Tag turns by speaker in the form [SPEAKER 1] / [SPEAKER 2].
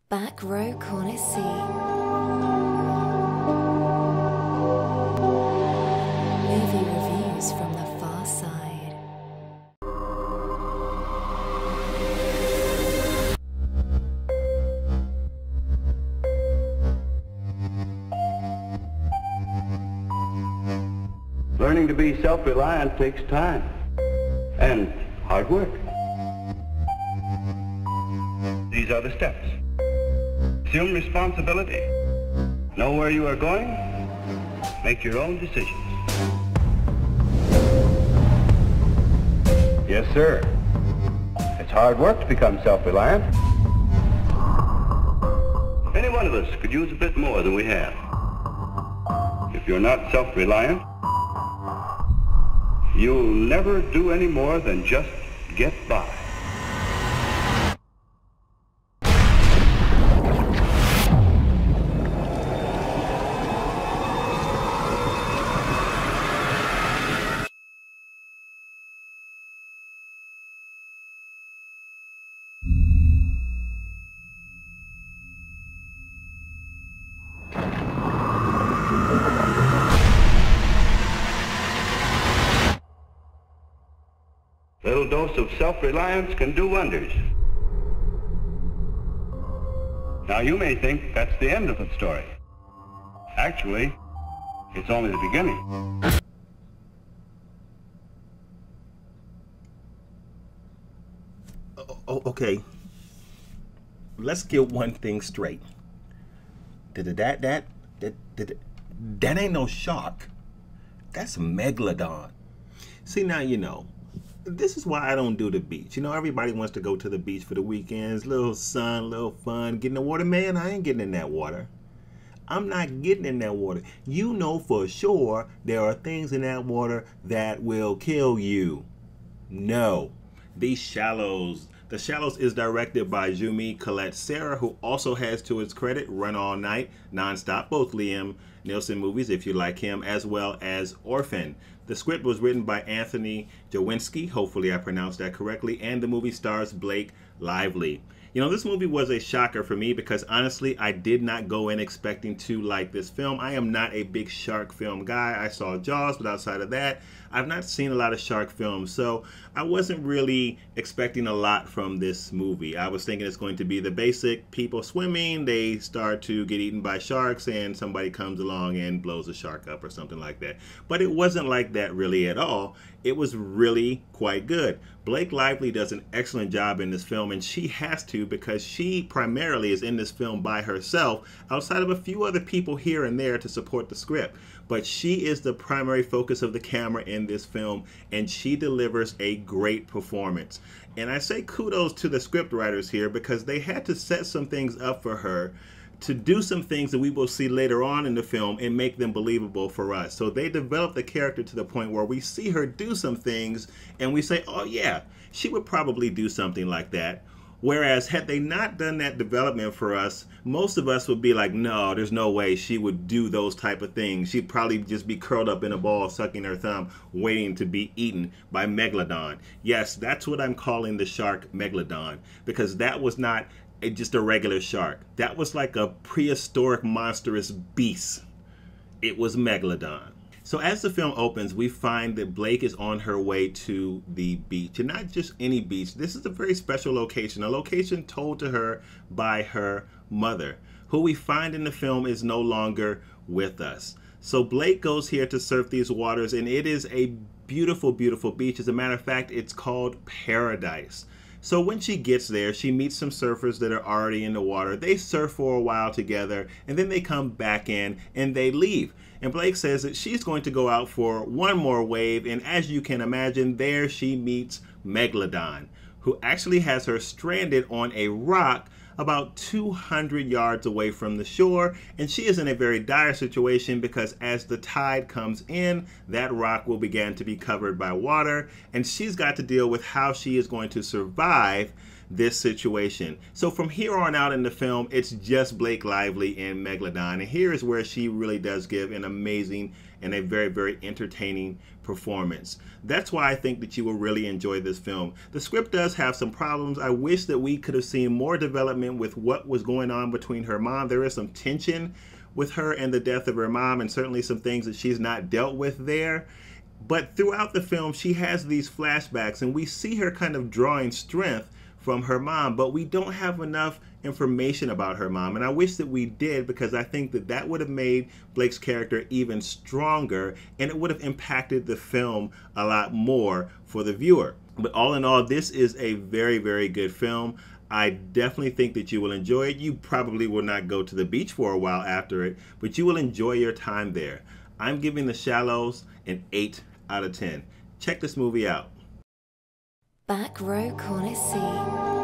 [SPEAKER 1] Back row corner seat. Movie reviews from the far side.
[SPEAKER 2] Learning to be self-reliant takes time and hard work. These are the steps. Assume responsibility. Know where you are going. Make your own decisions. Yes, sir. It's hard work to become self-reliant. Any one of us could use a bit more than we have. If you're not self-reliant, you'll never do any more than just get by. A little dose of self-reliance can do wonders. Now you may think that's the end of the story. Actually, it's only the beginning.
[SPEAKER 3] Okay. Let's get one thing straight. That ain't no shark. That's a megalodon. See, now you know. This is why I don't do the beach. You know, everybody wants to go to the beach for the weekends. Little sun, little fun. Get in the water. Man, I ain't getting in that water. I'm not getting in that water. You know for sure there are things in that water that will kill you. No. These Shallows. The Shallows is directed by Jumi Colette Sarah, who also has to his credit Run All Night, Nonstop, both Liam Neeson movies, if you like him, as well as Orphan. The script was written by Anthony Jawinski, hopefully I pronounced that correctly, and the movie stars Blake Lively. You know, this movie was a shocker for me because honestly, I did not go in expecting to like this film. I am not a big shark film guy. I saw Jaws, but outside of that, I've not seen a lot of shark films, so I wasn't really expecting a lot from this movie. I was thinking it's going to be the basic people swimming, they start to get eaten by sharks, and somebody comes along and blows a shark up or something like that. But it wasn't like that really at all. It was really quite good. Blake Lively does an excellent job in this film, and she has to because she primarily is in this film by herself, outside of a few other people here and there to support the script. But she is the primary focus of the camera in this film, and she delivers a great performance. And I say kudos to the script writers here because they had to set some things up for her to do some things that we will see later on in the film and make them believable for us. So they developed the character to the point where we see her do some things and we say, oh yeah, she would probably do something like that. Whereas had they not done that development for us, most of us would be like, no, there's no way she would do those type of things. She'd probably just be curled up in a ball, sucking her thumb, waiting to be eaten by Megalodon. Yes, that's what I'm calling the shark Megalodon, because that was not just a regular shark. That was like a prehistoric monstrous beast. It was Megalodon. So as the film opens, we find that Blake is on her way to the beach, and not just any beach. This is a very special location, a location told to her by her mother, who we find in the film is no longer with us. So Blake goes here to surf these waters, and it is a beautiful, beautiful beach. As a matter of fact, it's called Paradise. So when she gets there, she meets some surfers that are already in the water. They surf for a while together, and then they come back in and they leave. And Blake says that she's going to go out for one more wave, and as you can imagine, there she meets Megalodon, who actually has her stranded on a rock about 200 yards away from the shore, and she is in a very dire situation because as the tide comes in, that rock will begin to be covered by water, and she's got to deal with how she is going to survive this situation. So from here on out in the film, it's just Blake Lively and Megalodon. And here is where she really does give an amazing and a very, very entertaining performance. That's why I think that you will really enjoy this film. The script does have some problems. I wish that we could have seen more development with what was going on between her mom. There is some tension with her and the death of her mom, and certainly some things that she's not dealt with there. But throughout the film, she has these flashbacks, and we see her kind of drawing strength from her mom, but we don't have enough information about her mom. And I wish that we did, because I think that that would have made Blake's character even stronger, and it would have impacted the film a lot more for the viewer. But all in all, this is a very, very good film. I definitely think that you will enjoy it. You probably will not go to the beach for a while after it, but you will enjoy your time there. I'm giving The Shallows an 8 out of 10. Check this movie out.
[SPEAKER 1] Back Row Corner C.